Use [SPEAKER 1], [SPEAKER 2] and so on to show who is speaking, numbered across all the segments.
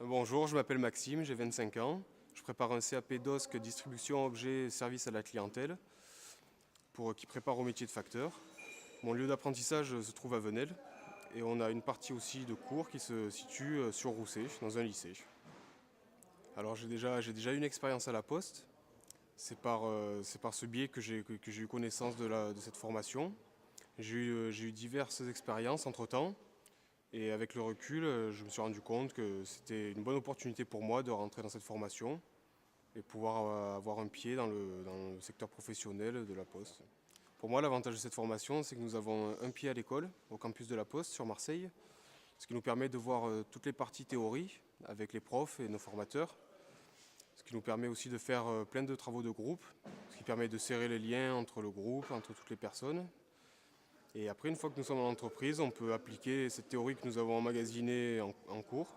[SPEAKER 1] Bonjour, je m'appelle Maxime, j'ai 25 ans. Je prépare un CAP DOSC distribution objets et services à la clientèle qui prépare au métier de facteur. Mon lieu d'apprentissage se trouve à Venelle et on a une partie aussi de cours qui se situe sur Rousset, dans un lycée. Alors j'ai déjà une expérience à la Poste. C'est par ce biais que j'ai eu connaissance de cette formation. J'ai eu diverses expériences entre-temps. Et avec le recul, je me suis rendu compte que c'était une bonne opportunité pour moi de rentrer dans cette formation et pouvoir avoir un pied dans le secteur professionnel de la Poste. Pour moi, l'avantage de cette formation, c'est que nous avons un pied à l'école, au campus de la Poste, sur Marseille, ce qui nous permet de voir toutes les parties théorie avec les profs et nos formateurs, ce qui nous permet aussi de faire plein de travaux de groupe, ce qui permet de serrer les liens entre le groupe, entre toutes les personnes. Et après, une fois que nous sommes en entreprise, on peut appliquer cette théorie que nous avons emmagasinée en cours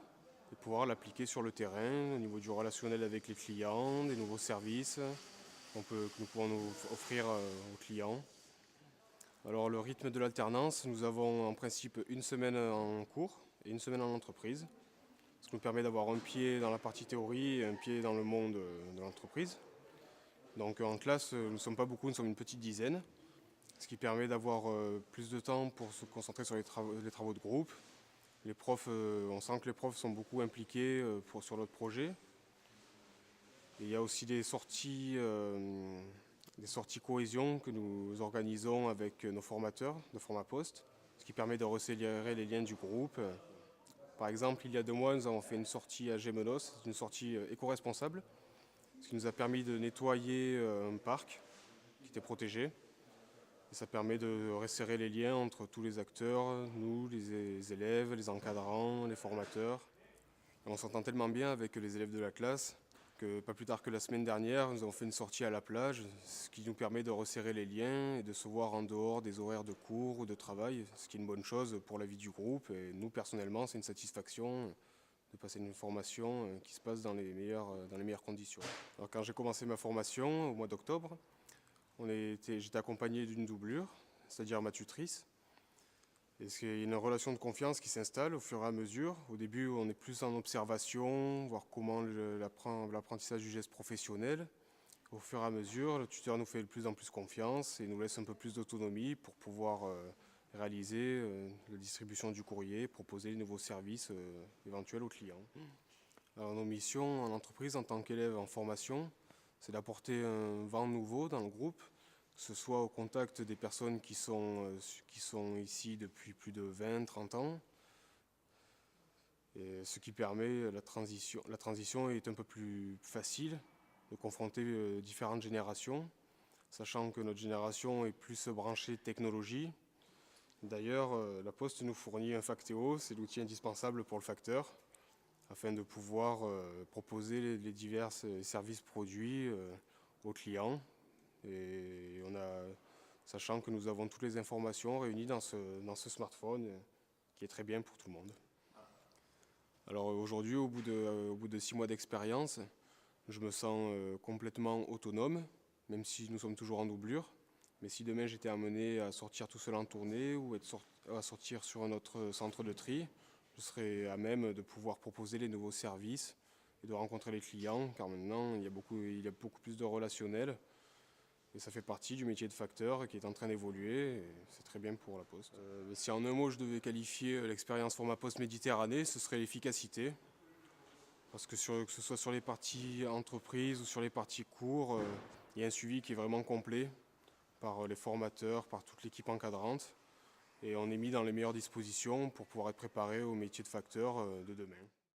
[SPEAKER 1] et pouvoir l'appliquer sur le terrain, au niveau du relationnel avec les clients, des nouveaux services que nous pouvons nous offrir aux clients. Alors le rythme de l'alternance, nous avons en principe une semaine en cours et une semaine en entreprise, ce qui nous permet d'avoir un pied dans la partie théorie et un pied dans le monde de l'entreprise. Donc en classe, nous ne sommes pas beaucoup, nous sommes une petite dizaine, ce qui permet d'avoir plus de temps pour se concentrer sur les travaux de groupe. Les profs, on sent que les profs sont beaucoup impliqués sur notre projet. Et il y a aussi des sorties cohésion que nous organisons avec nos formateurs de FormaPost, ce qui permet de resserrer les liens du groupe. Par exemple, il y a 2 mois, nous avons fait une sortie à Gémenos, c'est une sortie éco-responsable, ce qui nous a permis de nettoyer un parc qui était protégé. Et ça permet de resserrer les liens entre tous les acteurs, nous, les élèves, les encadrants, les formateurs. Et on s'entend tellement bien avec les élèves de la classe que pas plus tard que la semaine dernière, nous avons fait une sortie à la plage, ce qui nous permet de resserrer les liens et de se voir en dehors des horaires de cours ou de travail, ce qui est une bonne chose pour la vie du groupe. Et nous, personnellement, c'est une satisfaction de passer une formation qui se passe dans les meilleures conditions. Alors, quand j'ai commencé ma formation au mois d'octobre, j'étais accompagné d'une doublure, c'est-à-dire ma tutrice. Et il y a une relation de confiance qui s'installe au fur et à mesure. Au début, on est plus en observation, voir comment l'apprentissage du geste professionnel. Au fur et à mesure, le tuteur nous fait de plus en plus confiance et nous laisse un peu plus d'autonomie pour pouvoir réaliser la distribution du courrier, proposer les nouveaux services éventuels aux clients. Alors, nos missions en entreprise en tant qu'élève en formation, c'est d'apporter un vent nouveau dans le groupe, que ce soit au contact des personnes qui sont ici depuis plus de 20-30 ans, et ce qui permet la transition. La transition est un peu plus facile de confronter différentes générations, sachant que notre génération est plus branchée technologie. D'ailleurs, la Poste nous fournit un Factéo, c'est l'outil indispensable pour le facteur, afin de pouvoir proposer les divers services produits aux clients. Et sachant que nous avons toutes les informations réunies dans ce smartphone qui est très bien pour tout le monde. Alors aujourd'hui, au bout de 6 mois d'expérience, je me sens complètement autonome, même si nous sommes toujours en doublure. Mais si demain j'étais amené à sortir tout seul en tournée ou à sortir sur un autre centre de tri, je serais à même de pouvoir proposer les nouveaux services et de rencontrer les clients, car maintenant il y a beaucoup plus de relationnel. Et ça fait partie du métier de facteur qui est en train d'évoluer, et c'est très bien pour la Poste. Si en un mot je devais qualifier l'expérience FormaPost Méditerranée, ce serait l'efficacité. Parce que ce soit sur les parties entreprises ou sur les parties cours, il y a un suivi qui est vraiment complet par les formateurs, par toute l'équipe encadrante. Et on est mis dans les meilleures dispositions pour pouvoir être préparé au métier de facteur de demain.